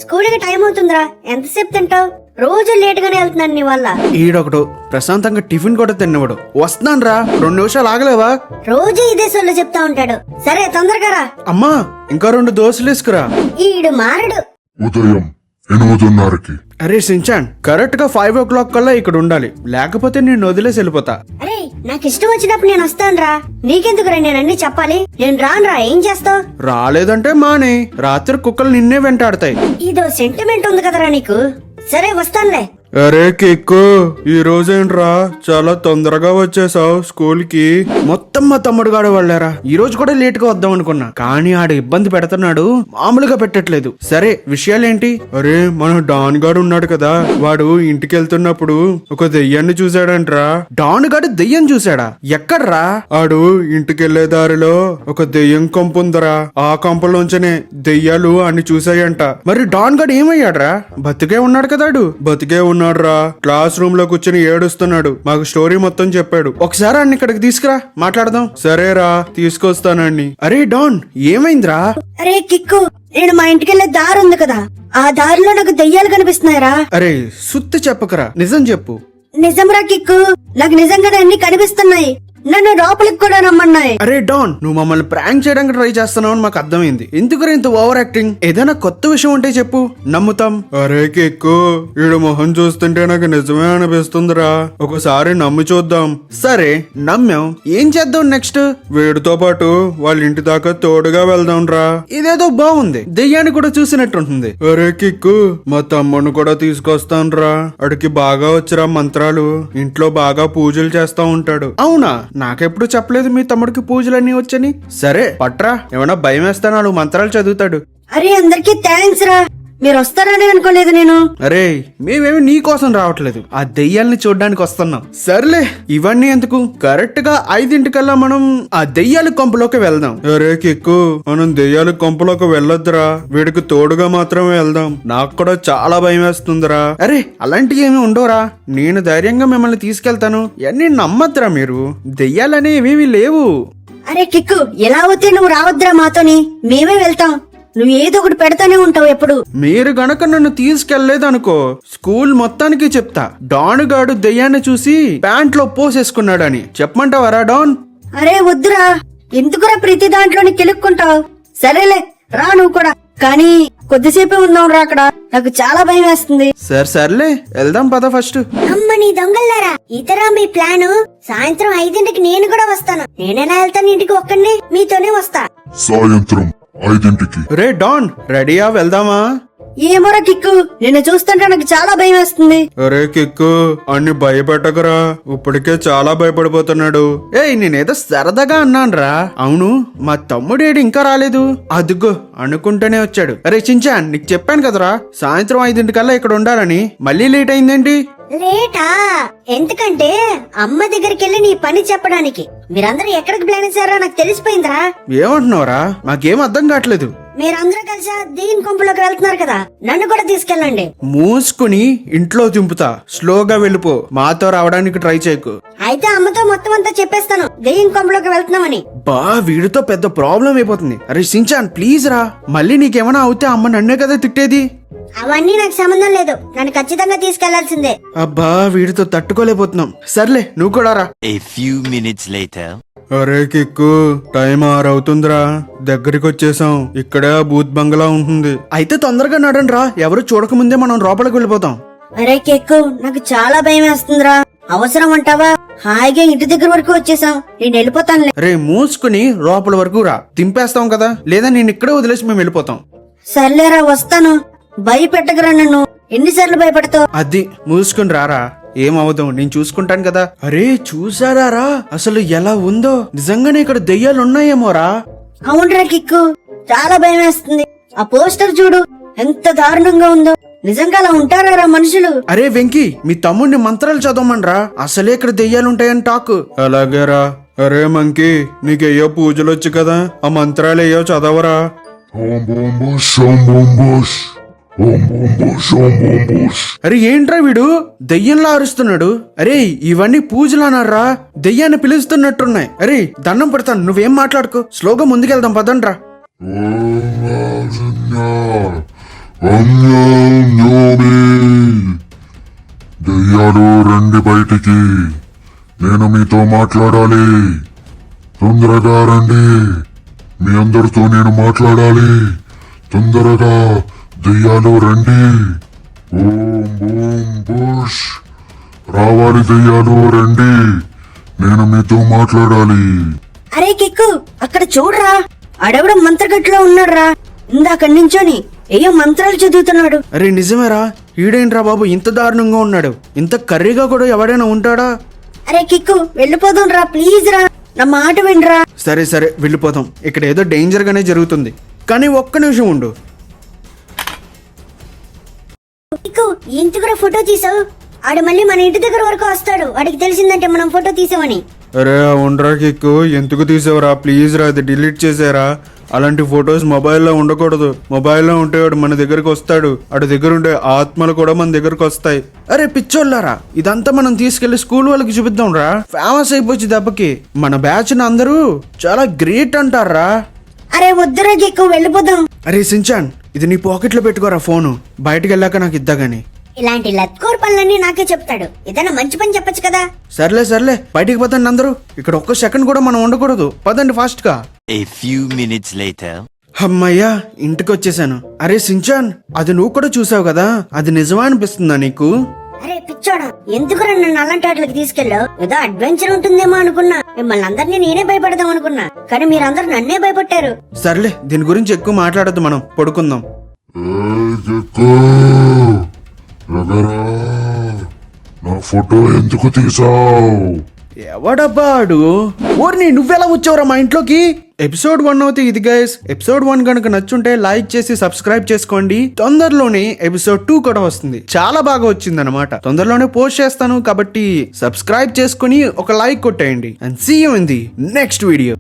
స్కూల్కి టైం అవుతుందిరా, ఎంతసేపు తింటావు? రోజు లేట్ గానే వెళ్తున్నాను నీ వల్ల. ఈడొకడు ప్రశాంతంగా టిఫిన్ కూడా తిన్నవాడు. వస్తున్నాను రా, 2 నిమిషాలు ఆగలేవా? రోజు ఇదే సొల్లు చెప్తా ఉంటాడు. సరే తొందరగా రా. అమ్మా ఇంకా 2 దోశలు వేసుకురా. ఈడు మారడు. ఉదయం 8:30కి. అరే సించాన్, కరెక్ట్ గా 5 o'clock కల్లా ఇక్కడ ఉండాలి, లేకపోతే నేను వదిలేసి వెళ్ళిపోతా. అరే నాకు ఇష్టం వచ్చినప్పుడు నేను వస్తాను రా, నీకెందుకురా నేను అన్ని చెప్పాలి? నేను రాను రా, ఏం చేస్తావు? రాలేదంటే మానే, రాత్రి కుక్కలు నిన్నే వెంటాడతాయి. ఇదో సెంటిమెంట్ ఉంది కదరా నీకు. సరే వస్తానులే. అరే కిక్కు, ఈ రోజేంట్రా చాలా తొందరగా వచ్చేసావు స్కూల్ కి? మొత్తం మా తమ్ముడు గాడు వాళ్ళారా. ఈ రోజు కూడా లేట్ గా వద్దాం అనుకున్నా, కానీ ఆడు ఇబ్బంది పెడుతున్నాడు, మామూలుగా పెట్టట్లేదు. సరే విషయాలేంటి? అరే మన డాన్ గాడు ఉన్నాడు కదా, వాడు ఇంటికి వెళ్తున్నప్పుడు ఒక దెయ్యాన్ని చూసాడంట్రా. డాన్ గాడు దెయ్యం చూసాడా? ఎక్కడ్రా? ఆడు ఇంటికి వెళ్లే దారిలో ఒక దెయ్యం కొంపు ఉందరా, ఆ కొంపలోంచనే దెయ్యాలు అన్ని చూసాయంట. మరి డాన్ గాడు ఏమయ్యాడ్రా? బతికే ఉన్నాడు కదాడు? బతికే ఉన్నాడు రా. క్లాస్ రూమ్ లో కూర్చొని ఏడుస్తున్నాడు. మాకు స్టోరీ మొత్తం చెప్పాడు. ఒకసారి అన్ని ఇక్కడికి తీసుకురా, మాట్లాడదాం. సరేరా, తీసుకొస్తానండి. అరే డాన్, ఏమైందిరా? అరే కిక్కు, నేను మా ఇంటికి వెళ్ళే దారి ఉంది కదా, ఆ దారిలో నాకు దెయ్యాలు కనిపిస్తున్నాయరా. అరే సుత్తి చెప్పకరా, నిజం చెప్పు. నిజంరా కిక్కు, నాకు నిజంగానే అన్ని కనిపిస్తున్నాయి. నన్ను లోపలికి కూడా రమ్మన్నాయి. అరే డాన్, నువ్వు మమ్మల్ని ప్రాంక్ చేయడానికి ట్రై చేస్తున్నావు అని మాకు అర్థమైంది. ఎందుకు ఇంత ఓవర్ యాక్టింగ్? ఏదైనా కొత్త విషయం ఉంటే చెప్పు, నమ్ముతాం. అరే కిక్కు, వీడు మొహం చూస్తుంటే నాకు నిజమే అనిపిస్తుందిరా, ఒకసారి నమ్మి చూద్దాం. సరే నమ్మాం, ఏం చేద్దాం నెక్స్ట్? వీడితో పాటు వాళ్ళ ఇంటి దాకా తోడుగా వెళ్దాం రా. ఇదేదో బాగుంది, దెయ్యాన్ని కూడా చూసినట్టుంటుంది. అరే కిక్కు, మా తమ్ముడిని కూడా తీసుకొస్తాను రా. అడికి బాగా వచ్చిరా మంత్రాలు, ఇంట్లో బాగా పూజలు చేస్తా ఉంటాడు. అవునా? నాకెప్పుడు చెప్పలేదు మీ తమ్ముడికి పూజలన్నీ వచ్చని. సరే పట్రా, ఏమన్నా భయం వేస్తాను, మంత్రాలు చదువుతాడు. అరే అందరికి థ్యాంక్స్ రా, మీరు వస్తారని అనుకోలేదు నేను. అరే మేమేమి నీ కోసం రావట్లేదు, ఆ దెయ్యాల్ని చూడడానికి వస్తున్నాం. సర్లే ఇవన్నీ ఎందుకు, కరెక్ట్ గా 5 మనం ఆ దెయ్యాల కొంపలోకి వెళ్దాం. అరే కిక్కు, మనం దెయ్యాల కొంపలోకి వెళ్ళొద్దురా, వీడికి తోడుగా మాత్రమే వెళ్దాం. నాకు కూడా చాలా భయం వేస్తుందిరా. అరే అలాంటివి ఏమి ఉండవురా, నేను ధైర్యంగా మిమ్మల్ని తీసుకెళ్తాను. ఇవన్నీ నమ్మద్దురా మీరు, దెయ్యాలనేవి లేవు. అరే కిక్కు, ఎలా అవుతే నువ్వు రావద్దురా మాతోని, మేమే వెళ్తాం. నువ్వు ఏదో ఒకటి పెడతానే ఉంటావు ఎప్పుడు. మీరు గనక నన్ను తీసుకెళ్లేదనుకో, స్కూల్ మొత్తానికి చెప్తా డాన్ గాడు దెయ్యాన్ని చూసి ప్యాంట్ లో పోసేసుకున్నాడని. చెప్పమంటావరా డాన్? అరే వద్దురా, ఎందుకురా ప్రతి దాంట్లోని కెలుక్కుంటావు? సరేలే రా నువ్వు కూడా, కానీ కొద్దిసేపే ఉందాం రా అక్కడ, నాకు చాలా భయం వేస్తుంది. సర్లే వెళ్దాం పద ఫస్ట్. అమ్మ నీ దొంగల్లారా, ఇతరా మీ ప్లాను? సాయంత్రం 5ంటికి నేను కూడా వస్తాను. నేనైనా వెళ్తాను ఇంటికి ఒక్కడినే, మీతోనే వస్తా. సాయంత్రం 5ంటికి. రే డాన్, రెడీయా? వెళ్దామా? ఏమోరా కిక్కు, నిన్ను చూస్తుంటే నాకు చాలా భయం వేస్తుంది. అరే కిక్కు, అన్ని భయపెట్టకురా, ఇప్పటికే చాలా భయపడిపోతున్నాడు. ఏయ్ నేనేదో సరదాగా అన్నాన్రా. అవును మా తమ్ముడేడు ఇంకా రాలేదు? అదుగో అనుకుంటూనే వచ్చాడు. అరే చించాన్, నీకు చెప్పాను కదరా సాయంత్రం 5ంటికల్లా ఇక్కడ ఉండాలని, మళ్ళీ లేట్ అయిందేంటి? లేటా? ఎందుకంటే అమ్మ దగ్గరికి వెళ్ళి నీ పని చెప్పడానికి. మీరందరూ ఎక్కడికి ప్లాన్ చేశారో నాకు తెలిసిపోయిందిరా. ఏమంటున్నావురా? నాకేం అర్థం కావట్లేదు. మీరందరూ కలిసి దీని కొంపులోకి వెళ్తున్నారు కదా, నన్ను కూడా తీసుకెళ్ళండి. మూసుకుని ఇంట్లో దింపుతా, స్లోగా వెళ్ళిపో, మాతో రావడానికి ట్రై చేయకు. అయితే అమ్మతో మొత్తం అంతా చెప్పేస్తాను దెయ్యం కొంపులోకి వెళ్తున్నామని. బా వీడితో పెద్ద ప్రాబ్లం అయిపోతుంది. అరే సించాన్ ప్లీజ్ రా, మళ్ళీ నీకేమైనా అవుతే అమ్మ నన్నే కదా తిట్టేది. అవన్నీ నాకు సంబంధం లేదు, నన్ను ఖచ్చితంగా తీసుకెళ్లాల్సిందే. అబ్బా వీడితో తట్టుకోలేకపోతున్నాం. సర్లే నువ్వు కూడా రా. A few minutes later. అరే కిక్కు, టైం 6 అవుతుందిరా, దగ్గరికి వచ్చేసాం. ఇక్కడే బూత్ బంగ్లా ఉంటుంది. అయితే తొందరగా నడండి రా, ఎవరు చూడకముందే మనం లోపలికి వెళ్ళిపోతాం. అరే కెక్కు, నాకు చాలా భయం వేస్తుందిరా. అవసరం అంటావా? హాయిగా ఇంటి దగ్గర వరకు వచ్చేసాం, నేను వెళ్ళిపోతానులే. రే మూసుకుని లోపల వరకు రా, దింపేస్తాం కదా, లేదా నేను ఇక్కడే వదిలేసి మేము వెళ్ళిపోతాం. సర్లేరా వస్తాను, భయపెట్టగరా నన్ను. ఎన్నిసార్లు భయపడతావు? అది మూసుకుని రారా, ఏమవదు, నేను చూసుకుంటాను కదా. అరే చూసారా అసలు ఎలా ఉందో? నిజంగానే ఇక్కడ దెయ్యాలు ఉన్నాయేమోరా. అవునరా కిక్కు, చాలా భయం వేస్తుంది. ఆ పోస్టర్ చూడు ఎంత దారుణంగా ఉందో. నిజంగా అలా ఉంటారా మనుషులు? అరే వెంకీ, మీ తమ్ముడిని మంత్రాలు చదవమనరా, అసలే ఇక్కడ దెయ్యాలుంటాయని టాక్. అలాగేరా. అరే మంకీ, నీకయ్యో పూజలు వచ్చు కదా, ఆ మంత్రాలు అయ్యో చదవరా. ఓం బోం బోష్, ఓం బోం బోష్, ఓం బోం బోష్, ఓం బోం బోష్. అరే ఏంట్రా వీడు దెయ్యంలా అరుస్తున్నాడు? అరే ఇవన్నీ పూజలు అన్నారా, దెయ్యాన్ని పిలుస్తున్నట్టున్నాయి. అరే దండం పెడతాను, నువ్వేం మాట్లాడుకో, స్లోగా ముందుకెళ్దాం పదండ్రా. ఓం రాజన్య, అన్యోన్యోమి దయ్యాలు రండి బయటికి, నేను మీతో మాట్లాడాలి. తొందరగా రండి, మీ అందరితో నేను మాట్లాడాలి. తొందరగా దయ్యాలు రండి. ఓం బూమ్ బుష్, రావాలి దయ్యాలు రండి, నేను మీతో మాట్లాడాలి. అరే కిక్కు, అక్కడ చూడరా, ఆడెవడో మంత్రగట్లో ఉన్నాడురా. ఇందాక నించోని ఏయో మంత్రాలు చదువుతున్నాడు. అరే నిజమేరా, ఈడేంట్రా బాబు ఇంత దారుణంగా ఉన్నాడు? ఇంత కర్రీగా కూడా ఎవడైనా ఉంటాడా? అరే కిక్కు, వెళ్ళిపోదాం రా, ప్లీజ్ రా, నా మాట వినరా. సరే సరే వెళ్ళిపోతాం. ఇక్కడ ఏదో డేంజర్ గానే జరుగుతుంది. కానీ ఒక్క నిమిషం ఉండు. కిక్కు, ఎందుకురా ఫోటో తీసావు? ఆడు మళ్ళీ మన ఇంటి దగ్గర వరకు వస్తాడు, వాడికి తెలిసిందంటే మనం ఫోటో తీసామని. అరే ఉండరా కిక్కు, ఎందుకు తీసావురా? ప్లీజ్ రా, అది డిలీట్ చేసారా. అలాంటి ఫొటోస్ మొబైల్లో ఉండకూడదు. మొబైల్లో ఉంటే వాడు మన దగ్గరకు వస్తాడు, వాడి దగ్గర ఉండే ఆత్మలు కూడా మన దగ్గరకు వస్తాయి. అరే పిచ్చోళ్ళారా, ఇదంతా మనం తీసుకెళ్లి స్కూల్ వాళ్ళకి చూపిద్దాం రా. ఫేమస్ అయిపోయి దెబ్బకి మన బ్యాచ్ అందరూ చాలా గ్రేట్ అంటారా. అరే వద్దురా కిక్కు, వెళ్ళిపోదాం. అరే సించాన్, ఇది నీ పాకెట్లో పెట్టుకోరా ఫోను. బయటకు వెళ్ళాక నాకు ఇద్దాగాని. ఇలాంటి లత్కోర్ పనులన్నీ నాకే చెప్తాడు. ఏదైనా మంచి పని చెప్పొచ్చు కదా. సర్లే సర్లే, బయటికి పోతాండి అందరూ. ఇక్కడ ఒక్క సెకండ్ కూడా మనం ఉండకూడదు. పదండి ఫాస్ట్ గా. A few minutes later. అమ్మయ్యా, ఇంటికి వచ్చేసాను. అరే సించాన్, అది నువ్వు కూడా చూసావు కదా, అది నిజమా అనిపిస్తుందా నీకు? అరే పిచ్చోడా, ఎందుకురా నన్ను అలాంటి వాటికి తీసుకెళ్ళావు? ఏదో అడ్వెంచర్ ఉంటుందేమో అనుకున్నా. మిమ్మల్ని అందరినీ నేనే భయపడదాం అనుకున్నా, కానీ మీరందరూ నన్నే భయపట్టారు. సర్లే, దీని గురించి ఎక్కువ మాట్లాడద్దు, మనం పడుకుందాం. ఏయ్ కిక్కు, రగరా, నా ఫోటో ఎందుకు తీసావు? ఎవడబ్బాడు? ఓర్ని, నువ్వెలా వచ్చావురా మా ఇంట్లోకి? ఎపిసోడ్ 1 అవుతే ఇది గైస్. ఎపిసోడ్ 1 కనుక నచ్చుంటే లైక్ చేసి సబ్స్క్రైబ్ చేసుకోండి. తొందరలోనే ఎపిసోడ్ 2 కూడా వస్తుంది. చాలా బాగా వచ్చింది అనమాట. తొందరలోనే పోస్ట్ చేస్తాను కాబట్టి సబ్స్క్రైబ్ చేసుకుని ఒక లైక్ కొట్టేయండి. And see you in the next video.